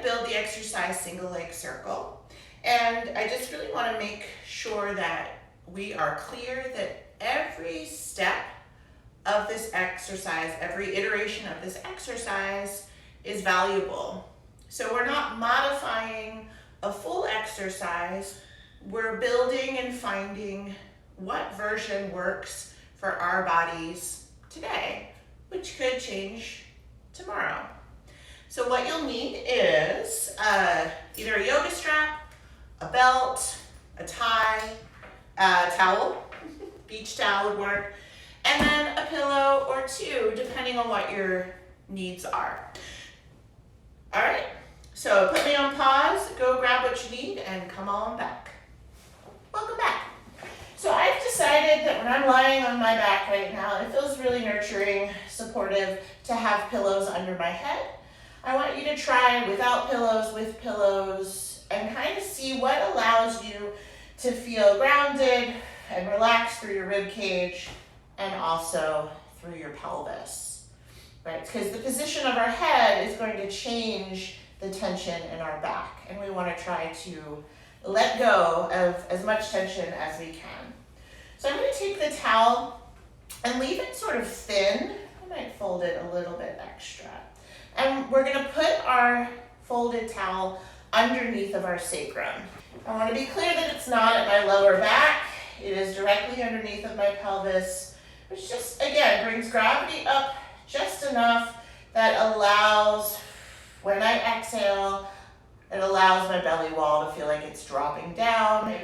to build the exercise single leg circle. And I just really want to make sure that we are clear that every step of this exercise, every iteration of this exercise is valuable. So we're not modifying a full exercise, we're building and finding what version works for our bodies today, which could change tomorrow. So what you'll need is either a yoga strap, a belt, a tie, a towel, beach towel would work, and then a pillow or two, depending on what your needs are. All right, so put me on pause, go grab what you need, and come on back. Welcome back. So I've decided that when I'm lying on my back right now, it feels really nurturing, supportive to have pillows under my head. I want you to try without pillows, with pillows, and kind of see what allows you to feel grounded and relaxed through your rib cage and also through your pelvis, right? Because the position of our head is going to change the tension in our back, and we want to try to let go of as much tension as we can. So I'm going to take the towel and leave it sort of thin. I might fold it a little bit extra. And we're going to put our folded towel underneath of our sacrum. I want to be clear that it's not at my lower back. It is directly underneath of my pelvis, which just, again, brings gravity up just enough that allows, when I exhale, it allows my belly wall to feel like it's dropping down.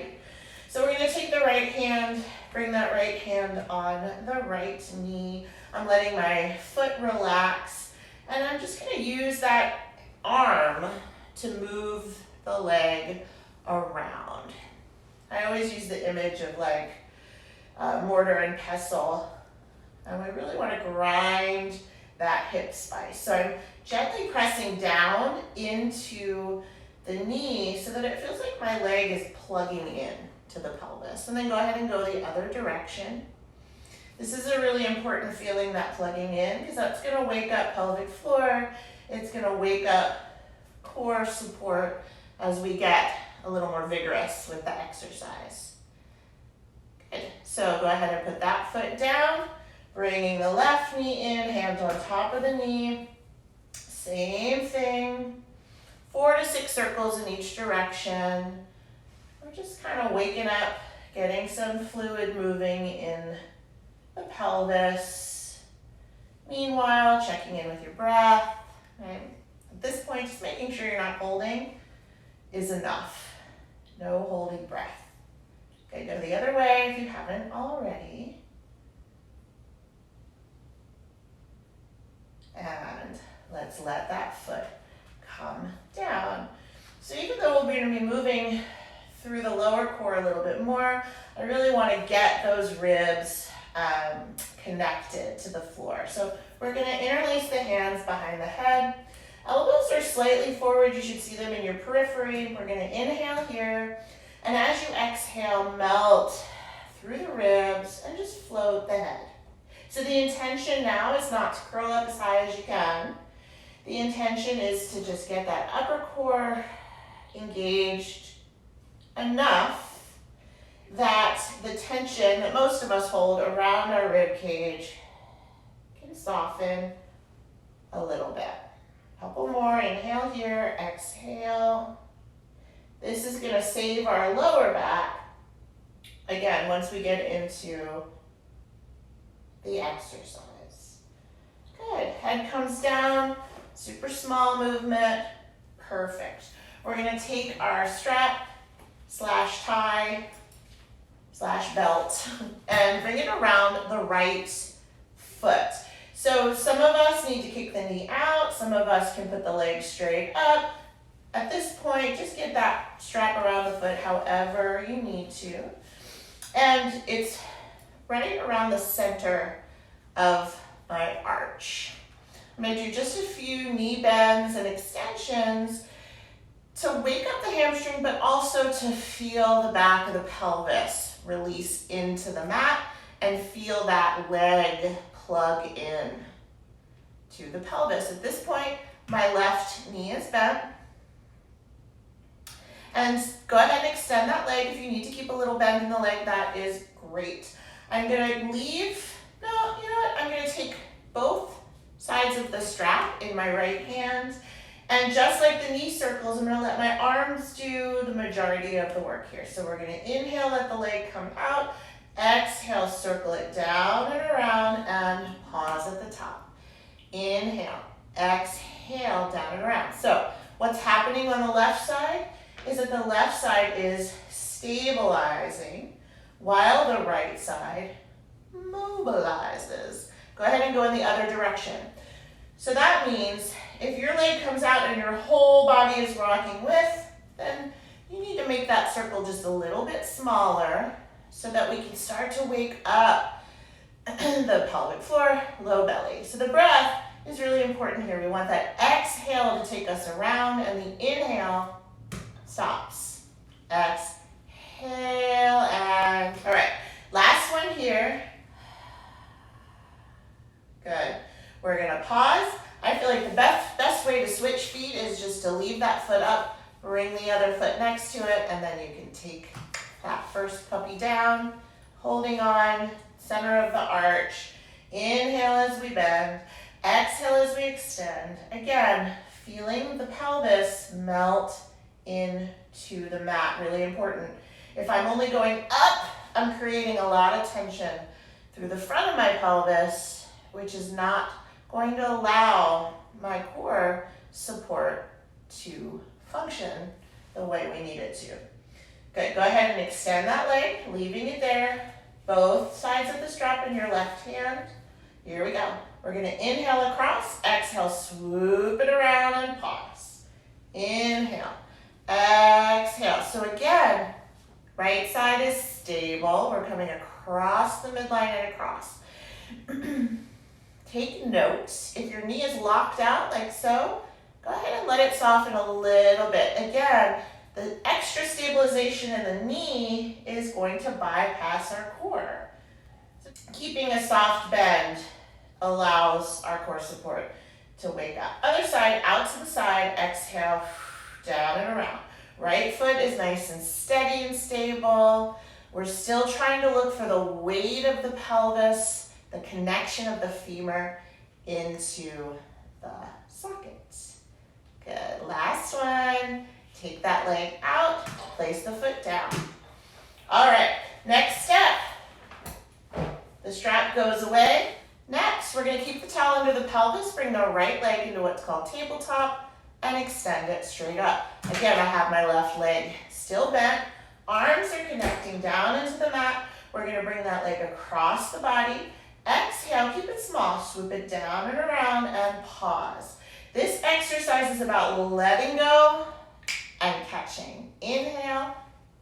So we're going to take the right hand, bring that right hand on the right knee. I'm letting my foot relax, and I'm just going to use that arm to move the leg around. I always use the image of like mortar and pestle, and we really want to grind that hip spice. So I'm gently pressing down into the knee so that it feels like my leg is plugging in to the pelvis. And then go ahead and go the other direction. This is a really important feeling, that plugging in, because that's going to wake up pelvic floor. It's going to wake up core support as we get a little more vigorous with the exercise. Good. So go ahead and put that foot down, bringing the left knee in, hands on top of the knee. Same thing. 4 to 6 circles in each direction. We're just kind of waking up, getting some fluid moving in the pelvis. Meanwhile, checking in with your breath. Right? At this point, just making sure you're not holding is enough. No holding breath. Okay, go the other way if you haven't already. And let's let that foot come down. So even though we're going to be moving through the lower core a little bit more, I really want to get those ribs connected to the floor. So we're going to interlace the hands behind the head. Elbows are slightly forward. You should see them in your periphery. We're going to inhale here. And as you exhale, melt through the ribs and just float the head. So the intention now is not to curl up as high as you can. The intention is to just get that upper core engaged enough that the tension that most of us hold around our rib cage can soften a little bit. A couple more. Inhale here, exhale. This is going to save our lower back, again, once we get into the exercise. Good. Head comes down, super small movement. Perfect. We're going to take our strap slash tie slash belt and bring it around the right foot. So some of us need to kick the knee out. Some of us can put the leg straight up. At this point, just get that strap around the foot however you need to. And it's right around the center of my arch. I'm going to do just a few knee bends and extensions to wake up the hamstring, but also to feel the back of the pelvis release into the mat and feel that leg plug in to the pelvis. At this point, my left knee is bent. And go ahead and extend that leg. If you need to keep a little bend in the leg, that is great. I'm gonna I'm gonna take both sides of the strap in my right hand, and just like the knee circles, I'm gonna let my arms do the majority of the work here. So we're gonna inhale, let the leg come out, exhale, circle it down and around, and pause at the top. Inhale, exhale, down and around. So what's happening on the left side is that the left side is stabilizing while the right side mobilizes. Go ahead and go in the other direction. So that means if your leg comes out and your whole body is rocking with, then you need to make that circle just a little bit smaller so that we can start to wake up the pelvic floor, low belly. So the breath is really important here. We want that exhale to take us around, and the inhale stops. Exhale, and all right, last one here. Good. We're gonna pause. I feel like the best way to switch feet is just to leave that foot up, bring the other foot next to it, and then you can take that first puppy down, holding on, center of the arch. Inhale as we bend, exhale as we extend. Again, feeling the pelvis melt into the mat, really important. If I'm only going up, I'm creating a lot of tension through the front of my pelvis, which is not going to allow my core support to function the way we need it to. Good, go ahead and extend that leg, leaving it there. Both sides of the strap in your left hand. Here we go. We're gonna inhale across, exhale, swoop it around and pause. Inhale, exhale. So again, right side is stable. We're coming across the midline and across. Take note, if your knee is locked out like so, go ahead and let it soften a little bit. Again, the extra stabilization in the knee is going to bypass our core. So keeping a soft bend allows our core support to wake up. Other side, out to the side, exhale, down and around. Right foot is nice and steady and stable. We're still trying to look for the weight of the pelvis, the connection of the femur into the socket. Good, last one. Take that leg out, place the foot down. All right, next step. The strap goes away. Next, we're gonna keep the towel under the pelvis, bring the right leg into what's called tabletop, and extend it straight up. Again, I have my left leg still bent. Arms are connecting down into the mat. We're gonna bring that leg across the body. Exhale, keep it small, swoop it down and around, and pause. This exercise is about letting go and catching. Inhale,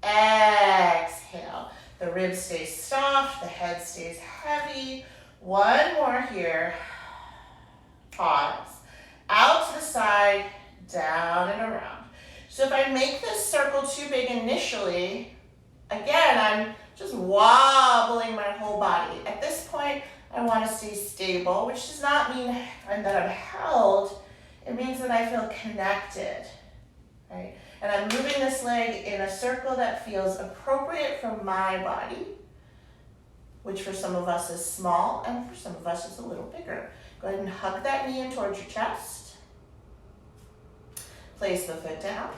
exhale. The ribs stay soft, the head stays heavy. One more here. Pause. Out to the side, down and around. So if I make this circle too big initially, again, I'm just wobbling my whole body. At this point, I want to stay stable, which does not mean that I'm held. It means that I feel connected, right? And I'm moving this leg in a circle that feels appropriate for my body, which for some of us is small, and for some of us is a little bigger. Go ahead and hug that knee in towards your chest. Place the foot down.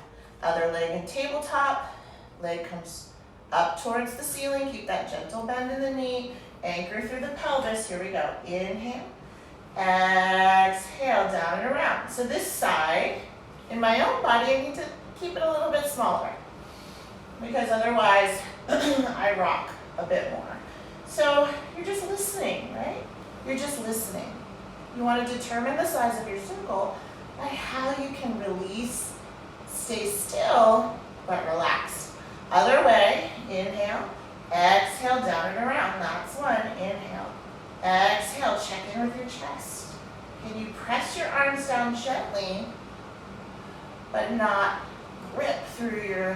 Other leg in tabletop. Leg comes up towards the ceiling. Keep that gentle bend in the knee. Anchor through the pelvis. Here we go. Inhale. Exhale, down and around. So this side, in my own body, I need to keep it a little bit smaller because otherwise I rock a bit more. So you're just listening, right? You're just listening. You want to determine the size of your circle by how you can release, stay still, but relaxed. Other way, inhale, exhale, down and around. That's one. Inhale, exhale, check in with your chest. Can you press your arms down gently, but not grip through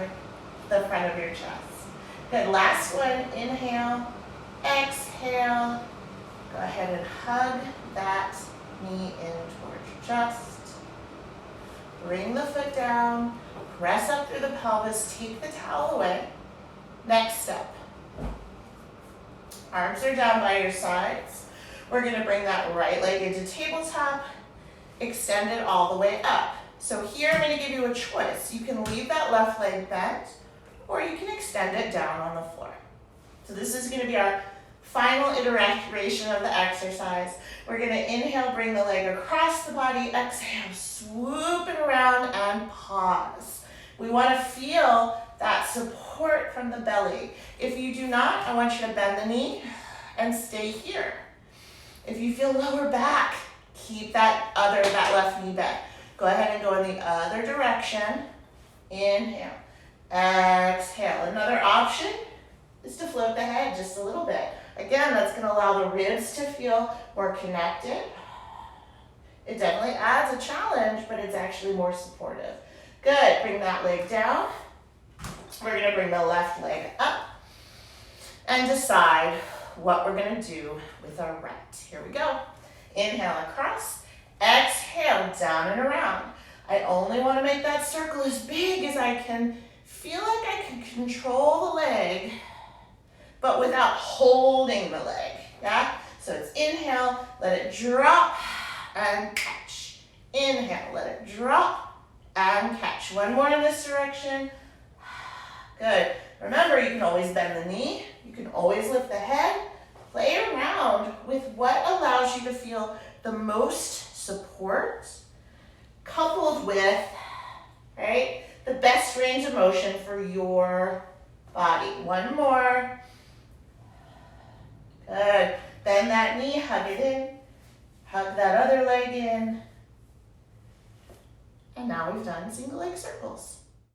the front of your chest? Good, last one, inhale, exhale. Go ahead and hug that knee in towards your chest. Bring the foot down, Press up through the pelvis, take the towel away. Next step. Arms are down by your sides. We're gonna bring that right leg into tabletop, extend it all the way up. So here I'm gonna give you a choice. You can leave that left leg bent, or you can extend it down on the floor. So this is gonna be our final iteration of the exercise. We're gonna inhale, bring the leg across the body, exhale, swoop it around and pause. We wanna feel that support from the belly. If you do not, I want you to bend the knee and stay here. If you feel lower back, keep that left knee bent. Go ahead and go in the other direction. Inhale, exhale. Another option is to float the head just a little bit. Again, that's gonna allow the ribs to feel more connected. It definitely adds a challenge, but it's actually more supportive. Good, bring that leg down. We're gonna bring the left leg up and decide what we're gonna do with our right. Here we go. Inhale across, exhale down and around. I only wanna make that circle as big as I can. Feel like I can control the leg, but without holding the leg, yeah? So it's inhale, let it drop and catch. Inhale, let it drop and catch. One more in this direction. Good. Remember, you can always bend the knee. You can always lift the head. Play around with what allows you to feel the most support, coupled with, right, the best range of motion for your body. One more. Good. Bend that knee, hug it in. Hug that other leg in. And now we've done single leg circles.